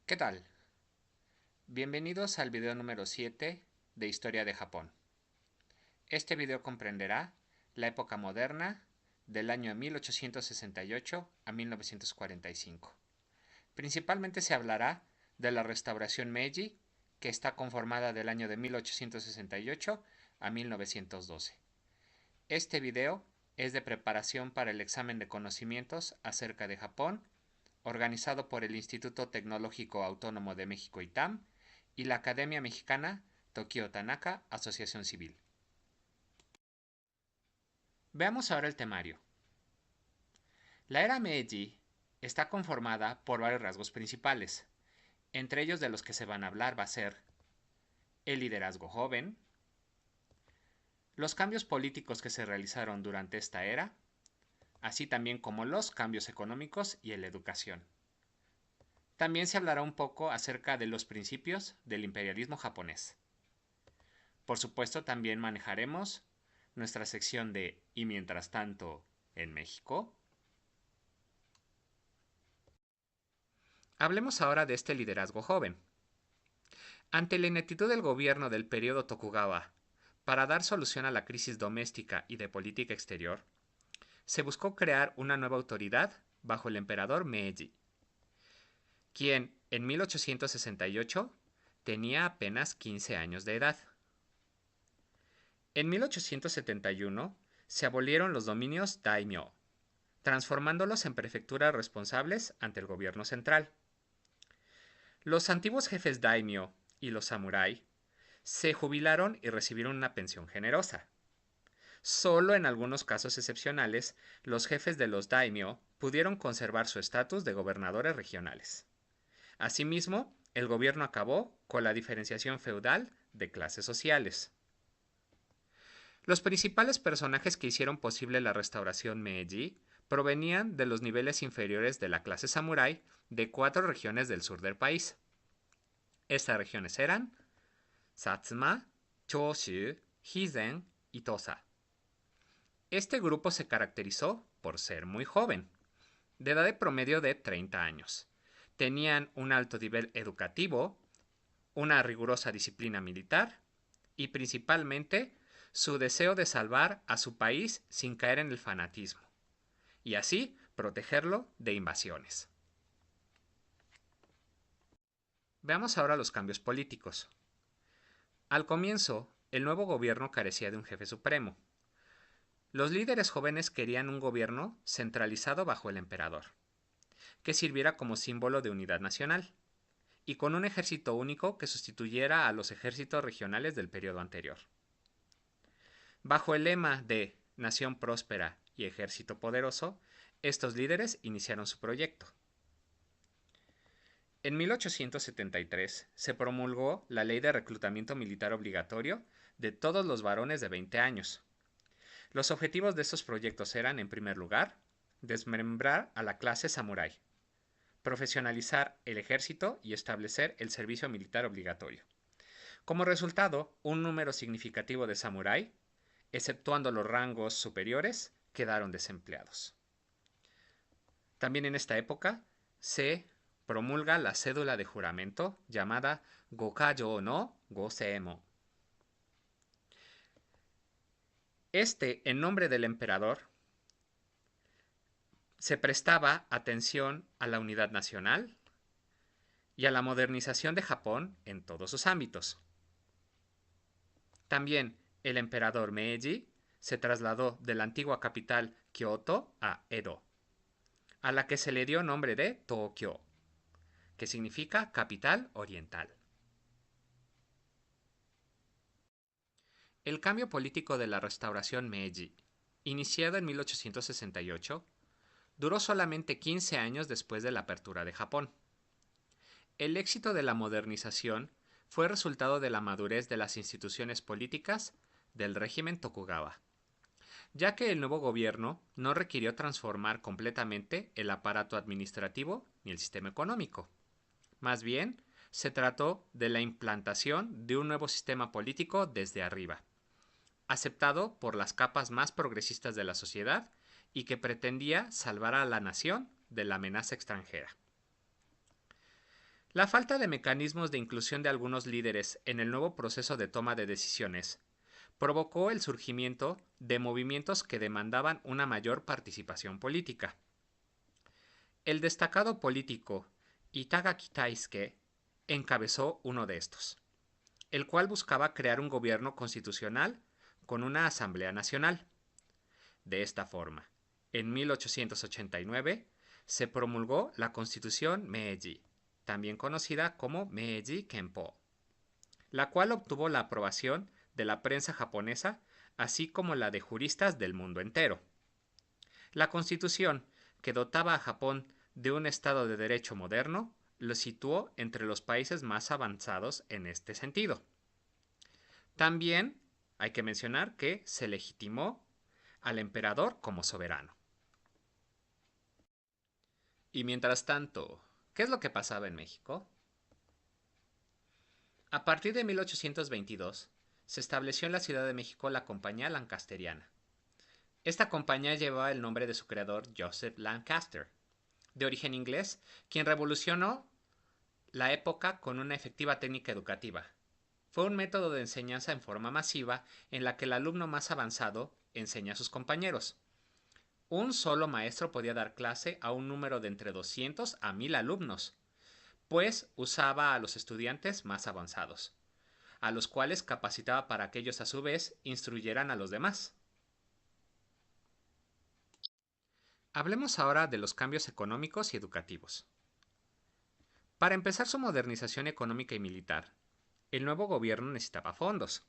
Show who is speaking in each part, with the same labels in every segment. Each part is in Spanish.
Speaker 1: ¿Qué tal? Bienvenidos al video número 7 de Historia de Japón. Este video comprenderá la época moderna del año 1868 a 1945. Principalmente se hablará de la restauración Meiji, que está conformada del año de 1868 a 1912. Este video es de preparación para el examen de conocimientos acerca de Japón, organizado por el Instituto Tecnológico Autónomo de México ITAM y la Academia Mexicana Tokio Tanaka Asociación Civil. Veamos ahora el temario. La era Meiji está conformada por varios rasgos principales. Entre ellos de los que se van a hablar va a ser el liderazgo joven, los cambios políticos que se realizaron durante esta era, así también como los cambios económicos y en la educación. También se hablará un poco acerca de los principios del imperialismo japonés. Por supuesto, también manejaremos nuestra sección de "Y mientras tanto, en México". Hablemos ahora de este liderazgo joven. Ante la ineptitud del gobierno del periodo Tokugawa para dar solución a la crisis doméstica y de política exterior, se buscó crear una nueva autoridad bajo el emperador Meiji, quien en 1868 tenía apenas 15 años de edad. En 1871 se abolieron los dominios daimyo, transformándolos en prefecturas responsables ante el gobierno central. Los antiguos jefes daimyo y los samurái se jubilaron y recibieron una pensión generosa. Solo en algunos casos excepcionales, los jefes de los daimyo pudieron conservar su estatus de gobernadores regionales. Asimismo, el gobierno acabó con la diferenciación feudal de clases sociales. Los principales personajes que hicieron posible la restauración Meiji provenían de los niveles inferiores de la clase samurái de 4 regiones del sur del país. Estas regiones eran Satsuma, Choshu, Hizen y Tosa. Este grupo se caracterizó por ser muy joven, de edad de promedio de 30 años. Tenían un alto nivel educativo, una rigurosa disciplina militar y principalmente su deseo de salvar a su país sin caer en el fanatismo y así protegerlo de invasiones. Veamos ahora los cambios políticos. Al comienzo, el nuevo gobierno carecía de un jefe supremo. Los líderes jóvenes querían un gobierno centralizado bajo el emperador, que sirviera como símbolo de unidad nacional, y con un ejército único que sustituyera a los ejércitos regionales del periodo anterior. Bajo el lema de Nación próspera y ejército poderoso, estos líderes iniciaron su proyecto. En 1873 se promulgó la Ley de Reclutamiento Militar Obligatorio de todos los varones de 20 años. Los objetivos de estos proyectos eran, en primer lugar, desmembrar a la clase samurái, profesionalizar el ejército y establecer el servicio militar obligatorio. Como resultado, un número significativo de samurái, exceptuando los rangos superiores, quedaron desempleados. También en esta época se promulga la cédula de juramento llamada Gokajo no Goseemo. Este, en nombre del emperador, se prestaba atención a la unidad nacional y a la modernización de Japón en todos sus ámbitos. También el emperador Meiji se trasladó de la antigua capital Kioto a Edo, a la que se le dio nombre de Tokio, que significa capital oriental. El cambio político de la restauración Meiji, iniciado en 1868, duró solamente 15 años después de la apertura de Japón. El éxito de la modernización fue resultado de la madurez de las instituciones políticas del régimen Tokugawa, ya que el nuevo gobierno no requirió transformar completamente el aparato administrativo ni el sistema económico. Más bien, se trató de la implantación de un nuevo sistema político desde arriba, aceptado por las capas más progresistas de la sociedad y que pretendía salvar a la nación de la amenaza extranjera. La falta de mecanismos de inclusión de algunos líderes en el nuevo proceso de toma de decisiones provocó el surgimiento de movimientos que demandaban una mayor participación política. El destacado político Itagaki Taisuke encabezó uno de estos, el cual buscaba crear un gobierno constitucional con una Asamblea Nacional. De esta forma, en 1889 se promulgó la Constitución Meiji, también conocida como Meiji Kenpo, la cual obtuvo la aprobación de la prensa japonesa, así como la de juristas del mundo entero. La Constitución, que dotaba a Japón de un Estado de Derecho moderno, lo situó entre los países más avanzados en este sentido. También hay que mencionar que se legitimó al emperador como soberano. Y mientras tanto, ¿qué es lo que pasaba en México? A partir de 1822, se estableció en la Ciudad de México la Compañía Lancasteriana. Esta compañía llevaba el nombre de su creador, Joseph Lancaster, de origen inglés, quien revolucionó la época con una efectiva técnica educativa. Fue un método de enseñanza en forma masiva en la que el alumno más avanzado enseña a sus compañeros. Un solo maestro podía dar clase a un número de entre 200 a 1000 alumnos, pues usaba a los estudiantes más avanzados, a los cuales capacitaba para que ellos a su vez instruyeran a los demás. Hablemos ahora de los cambios económicos y educativos. Para empezar su modernización económica y militar, el nuevo gobierno necesitaba fondos,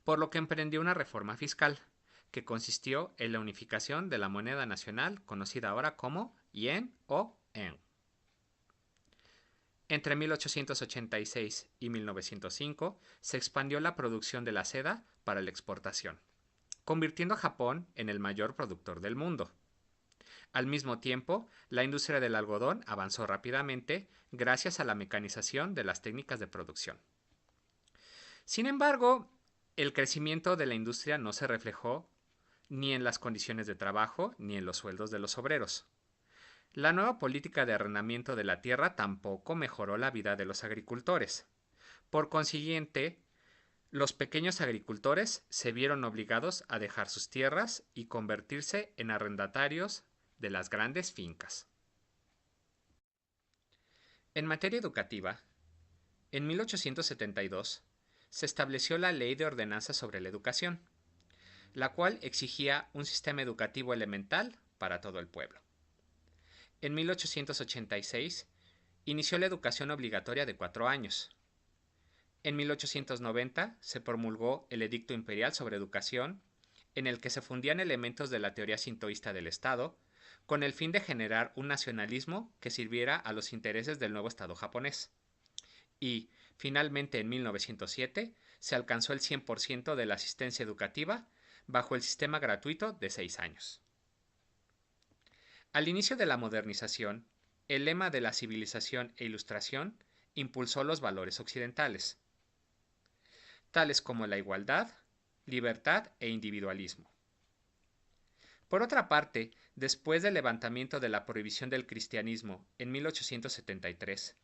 Speaker 1: por lo que emprendió una reforma fiscal, que consistió en la unificación de la moneda nacional conocida ahora como yen o en. Entre 1886 y 1905 se expandió la producción de la seda para la exportación, convirtiendo a Japón en el mayor productor del mundo. Al mismo tiempo, la industria del algodón avanzó rápidamente gracias a la mecanización de las técnicas de producción. Sin embargo, el crecimiento de la industria no se reflejó ni en las condiciones de trabajo ni en los sueldos de los obreros. La nueva política de arrendamiento de la tierra tampoco mejoró la vida de los agricultores. Por consiguiente, los pequeños agricultores se vieron obligados a dejar sus tierras y convertirse en arrendatarios de las grandes fincas. En materia educativa, en 1872 se estableció la Ley de Ordenanzas sobre la Educación, la cual exigía un sistema educativo elemental para todo el pueblo. En 1886 inició la educación obligatoria de 4 años. En 1890 se promulgó el Edicto Imperial sobre Educación, en el que se fundían elementos de la teoría sintoísta del Estado, con el fin de generar un nacionalismo que sirviera a los intereses del nuevo Estado japonés. Y, finalmente, en 1907 se alcanzó el 100% de la asistencia educativa bajo el sistema gratuito de 6 años. Al inicio de la modernización, el lema de la civilización e ilustración impulsó los valores occidentales, tales como la igualdad, libertad e individualismo. Por otra parte, después del levantamiento de la prohibición del cristianismo en 1873,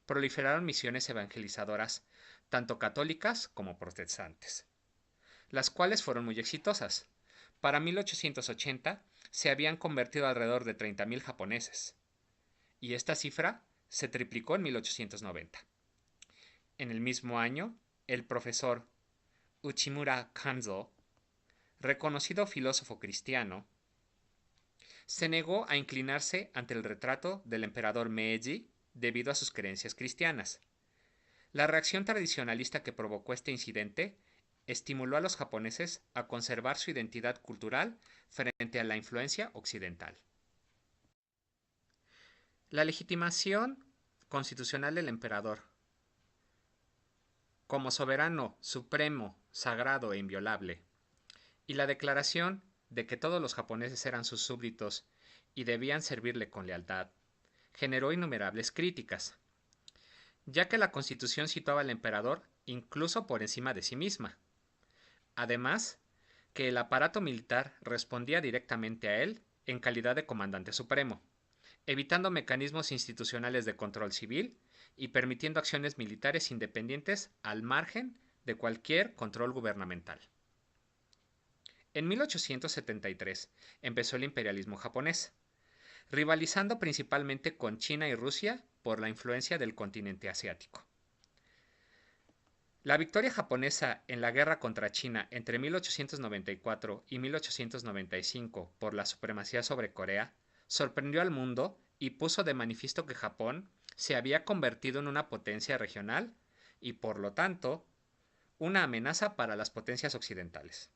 Speaker 1: proliferaron misiones evangelizadoras, tanto católicas como protestantes, las cuales fueron muy exitosas. Para 1880 se habían convertido alrededor de 30.000 japoneses, y esta cifra se triplicó en 1890. En el mismo año, el profesor Uchimura Kanzo, reconocido filósofo cristiano, se negó a inclinarse ante el retrato del emperador Meiji debido a sus creencias cristianas. La reacción tradicionalista que provocó este incidente estimuló a los japoneses a conservar su identidad cultural frente a la influencia occidental. La legitimación constitucional del emperador como soberano supremo, sagrado e inviolable, y la declaración de que todos los japoneses eran sus súbditos y debían servirle con lealtad, generó innumerables críticas, ya que la Constitución situaba al emperador incluso por encima de sí misma. Además, que el aparato militar respondía directamente a él en calidad de comandante supremo, evitando mecanismos institucionales de control civil y permitiendo acciones militares independientes al margen de cualquier control gubernamental. En 1873 empezó el imperialismo japonés, rivalizando principalmente con China y Rusia por la influencia del continente asiático. La victoria japonesa en la guerra contra China entre 1894 y 1895 por la supremacía sobre Corea sorprendió al mundo y puso de manifiesto que Japón se había convertido en una potencia regional y, por lo tanto, una amenaza para las potencias occidentales.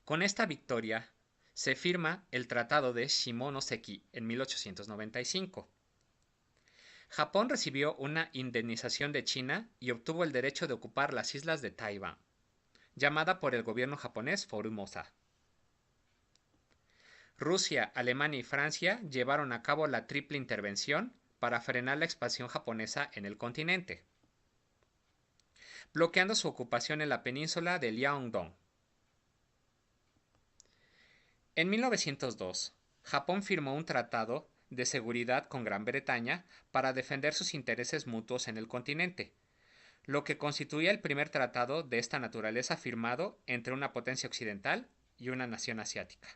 Speaker 1: Con esta victoria se firma el Tratado de Shimonoseki en 1895. Japón recibió una indemnización de China y obtuvo el derecho de ocupar las islas de Taiwán, llamada por el gobierno japonés Formosa. Rusia, Alemania y Francia llevaron a cabo la triple intervención para frenar la expansión japonesa en el continente, bloqueando su ocupación en la península de Liaodong. En 1902, Japón firmó un tratado de seguridad con Gran Bretaña para defender sus intereses mutuos en el continente, lo que constituía el primer tratado de esta naturaleza firmado entre una potencia occidental y una nación asiática,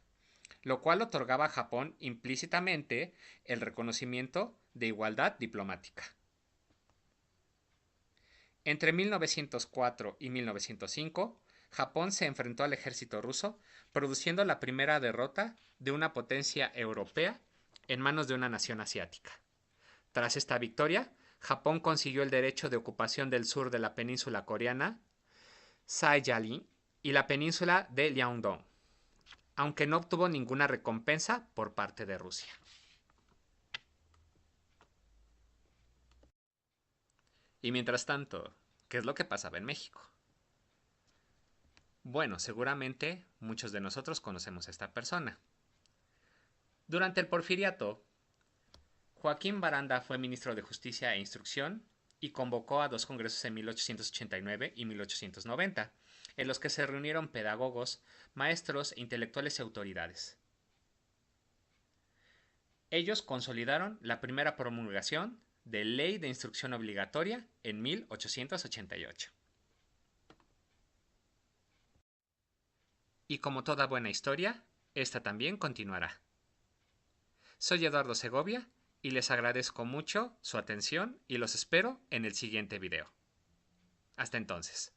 Speaker 1: lo cual otorgaba a Japón implícitamente el reconocimiento de igualdad diplomática. Entre 1904 y 1905, Japón se enfrentó al ejército ruso, produciendo la primera derrota de una potencia europea en manos de una nación asiática. Tras esta victoria, Japón consiguió el derecho de ocupación del sur de la península coreana, Saejali, y la península de Liaodong, aunque no obtuvo ninguna recompensa por parte de Rusia. Y mientras tanto, ¿qué es lo que pasaba en México? Bueno, seguramente muchos de nosotros conocemos a esta persona. Durante el Porfiriato, Joaquín Baranda fue ministro de Justicia e Instrucción y convocó a dos congresos en 1889 y 1890, en los que se reunieron pedagogos, maestros, intelectuales y autoridades. Ellos consolidaron la primera promulgación de Ley de Instrucción Obligatoria en 1888. Y como toda buena historia, esta también continuará. Soy Eduardo Segovia y les agradezco mucho su atención y los espero en el siguiente video. Hasta entonces.